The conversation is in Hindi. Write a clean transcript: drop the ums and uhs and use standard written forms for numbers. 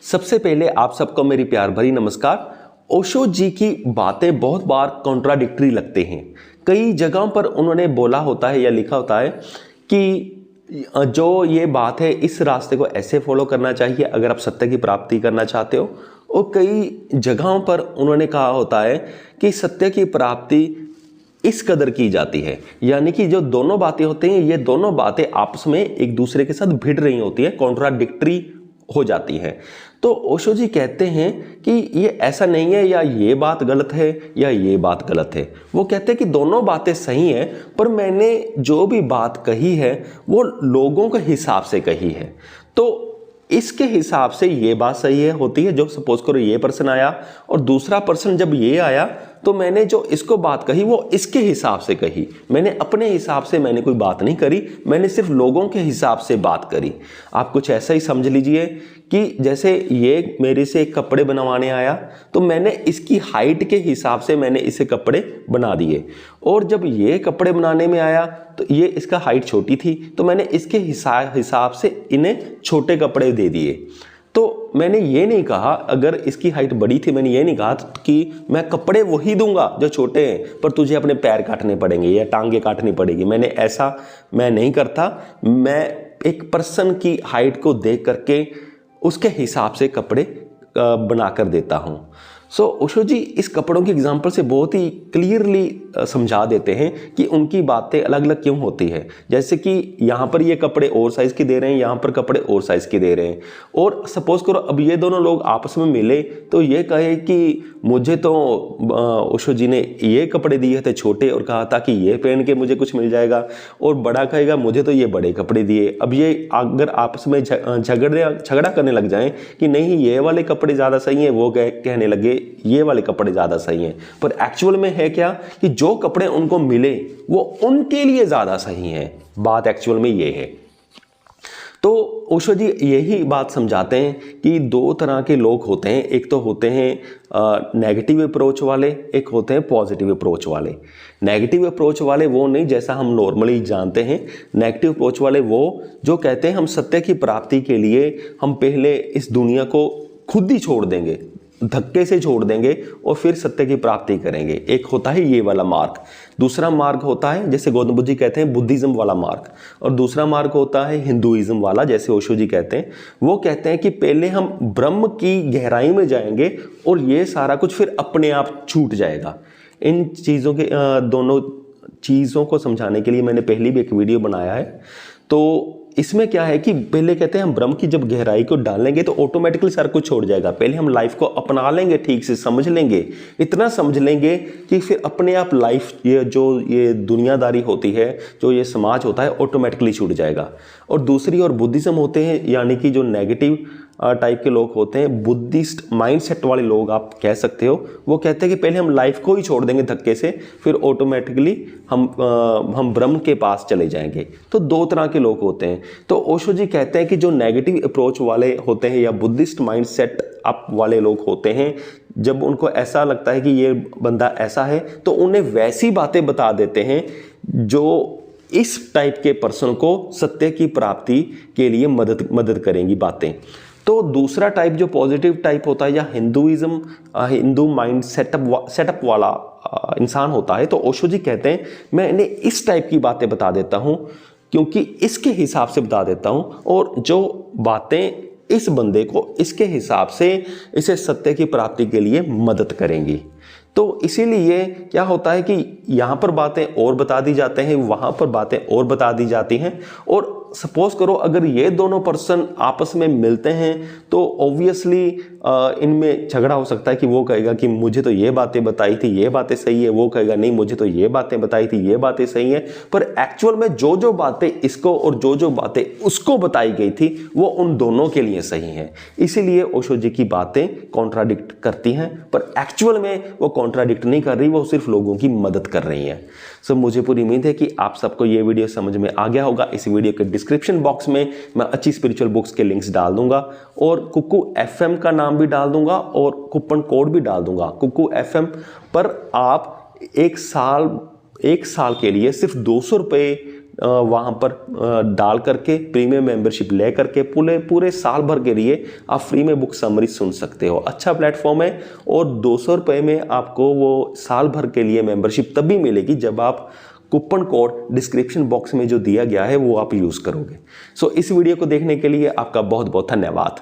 सबसे पहले आप सबको मेरी प्यार भरी नमस्कार। ओशो जी की बातें बहुत बार कॉन्ट्राडिक्टरी लगते हैं। कई जगहों पर उन्होंने बोला होता है या लिखा होता है कि जो ये बात है इस रास्ते को ऐसे फॉलो करना चाहिए अगर आप सत्य की प्राप्ति करना चाहते हो, और कई जगहों पर उन्होंने कहा होता है कि सत्य की प्राप्ति इस कदर की जाती है। यानी कि जो दोनों बातें होती हैं ये दोनों बातें आपस में एक दूसरे के साथ भिड़ रही होती है, कॉन्ट्राडिक्टरी हो जाती है। तो ओशो जी कहते हैं कि ये ऐसा नहीं है या ये बात गलत है या ये बात गलत है। वो कहते हैं कि दोनों बातें सही हैं, पर मैंने जो भी बात कही है वो लोगों के हिसाब से कही है। तो इसके हिसाब से ये बात सही है होती है। जो सपोज करो ये पर्सन आया और दूसरा पर्सन जब ये आया तो मैंने जो इसको बात कही वो इसके हिसाब से कही। मैंने अपने हिसाब से मैंने कोई बात नहीं करी, मैंने सिर्फ लोगों के हिसाब से बात करी। आप कुछ ऐसा ही समझ लीजिए कि जैसे ये मेरे से एक कपड़े बनवाने आया तो मैंने इसकी हाइट के हिसाब से मैंने इसे कपड़े बना दिए, और जब ये कपड़े बनाने में आया तो ये इसका हाइट छोटी थी तो मैंने इसके हिसाब से इन्हें छोटे कपड़े दे दिए। तो मैंने ये नहीं कहा, अगर इसकी हाइट बड़ी थी मैंने ये नहीं कहा कि मैं कपड़े वही दूंगा जो छोटे हैं पर तुझे अपने पैर काटने पड़ेंगे या टांगे काटनी पड़ेगी। मैंने ऐसा मैं नहीं करता। मैं एक पर्सन की हाइट को देख करके उसके हिसाब से कपड़े बना कर देता हूँ। सो ओशो जी इस कपड़ों के एग्जाम्पल से बहुत ही क्लियरली समझा देते हैं कि उनकी बातें अलग अलग क्यों होती है। जैसे कि यहाँ पर ये कपड़े और साइज़ के दे रहे हैं, यहाँ पर कपड़े और साइज़ के दे रहे हैं, और सपोज करो अब ये दोनों लोग आपस में मिले तो ये कहे कि मुझे तो ओशो जी ने ये कपड़े दिए थे छोटे और कहा था कि ये पहन के मुझे कुछ मिल जाएगा, और बड़ा कहेगा मुझे तो ये बड़े कपड़े दिए। अब ये अगर आपस में झगड़ा करने लग जाएं कि नहीं ये वाले कपड़े ज़्यादा सही हैं, वो कहने लगे ये वाले कपड़े ज़्यादा सही हैं, पर एक्चुअल में है क्या कि जो कपड़े उनको मिले वो उनके लिए ज़्यादा सही हैं। बात एक्चुअल में ये है। तो ओशो जी यही बात समझाते हैं कि दो तरह के लोग होते हैं। एक तो होते हैं नेगेटिव अप्रोच वाले, एक होते हैं पॉजिटिव अप्रोच वाले। नेगेटिव अप्रोच वाले वो नहीं जैसा हम नॉर्मली जानते हैं। नेगेटिव अप्रोच वाले वो जो कहते हैं हम सत्य की प्राप्ति के लिए हम पहले इस दुनिया को खुद ही छोड़ देंगे, धक्के से छोड़ देंगे और फिर सत्य की प्राप्ति करेंगे। एक होता है ये वाला मार्ग। दूसरा मार्ग होता है जैसे गौतम बुद्ध जी कहते हैं बुद्धिज्म वाला मार्ग, और दूसरा मार्ग होता है हिंदुइज्म वाला जैसे ओशो जी कहते हैं। वो कहते हैं कि पहले हम ब्रह्म की गहराई में जाएंगे और ये सारा कुछ फिर अपने आप छूट जाएगा। इन चीज़ों के दोनों चीज़ों को समझाने के लिए मैंने पहले भी एक वीडियो बनाया है। तो इसमें क्या है कि पहले कहते हैं हम ब्रह्म की जब गहराई को डालेंगे तो ऑटोमेटिकली सारा कुछ छोड़ जाएगा। पहले हम लाइफ को अपना लेंगे, ठीक से समझ लेंगे, इतना समझ लेंगे कि फिर अपने आप लाइफ ये दुनियादारी होती है, जो ये समाज होता है, ऑटोमेटिकली छूट जाएगा। और दूसरी और बुद्धिज्म होते हैं, यानी कि जो नेगेटिव टाइप के लोग होते हैं, बुद्धिस्ट माइंडसेट वाले लोग आप कह सकते हो। वो कहते हैं कि पहले हम लाइफ को ही छोड़ देंगे धक्के से, फिर ऑटोमेटिकली हम ब्रह्म के पास चले जाएंगे। तो दो तरह के लोग होते हैं। तो ओशो जी कहते हैं कि जो नेगेटिव अप्रोच वाले होते हैं या बुद्धिस्ट माइंडसेट अप वाले लोग होते हैं, जब उनको ऐसा लगता है कि ये बंदा ऐसा है तो उन्हें वैसी बातें बता देते हैं जो इस टाइप के पर्सन को सत्य की प्राप्ति के लिए मदद करेंगी बातें। तो दूसरा टाइप जो पॉजिटिव टाइप होता है या हिंदू माइंड सेटअप वाला इंसान होता है, तो ओशो जी कहते हैं मैं इन्हें इस टाइप की बातें बता देता हूँ क्योंकि इसके हिसाब से बता देता हूँ, और जो बातें इस बंदे को इसके हिसाब से इसे सत्य की प्राप्ति के लिए मदद करेंगी। तो इसीलिए क्या होता है कि यहाँ पर बातें और बता दी जाते हैं, वहाँ पर बातें और बता दी जाती हैं। और सपोज करो अगर ये दोनों पर्सन आपस में मिलते हैं तो ऑब्वियसली इनमें झगड़ा हो सकता है कि वो कहेगा कि मुझे तो ये बातें बताई थी, ये बातें सही है, वो कहेगा नहीं मुझे तो ये बातें बताई थी, ये बातें सही है। पर एक्चुअल में जो जो बातें इसको और जो जो बातें उसको बताई गई थी वो उन दोनों के लिए सही है। इसीलिए ओशो जी की बातें कॉन्ट्राडिक्ट करती हैं, पर एक्चुअल में वो कॉन्ट्राडिक्ट नहीं कर रही, वो सिर्फ लोगों की मदद कर रही हैं। सो मुझे पूरी उम्मीद है कि आप सबको ये वीडियो समझ में आ गया होगा। इस वीडियो के डिस्क्रिप्शन बॉक्स में मैं अच्छी स्पिरिचुअल बुक्स के लिंक्स डाल दूंगा, और कुकू एफएम का नाम भी डाल दूंगा और कूपन कोड भी डाल दूंगा। कुकू एफएम पर आप एक साल के लिए सिर्फ 200 रुपये वहाँ पर डाल करके प्रीमियम मेंबरशिप ले करके पूरे साल भर के लिए आप फ्री में बुक समरी सुन सकते हो। अच्छा प्लेटफॉर्म है और 200 रुपये में आपको वो साल भर के लिए मेंबरशिप तब भी मिलेगी जब आप कूपन कोड डिस्क्रिप्शन बॉक्स में जो दिया गया है वो आप यूज़ करोगे। सो इस वीडियो को देखने के लिए आपका बहुत बहुत धन्यवाद।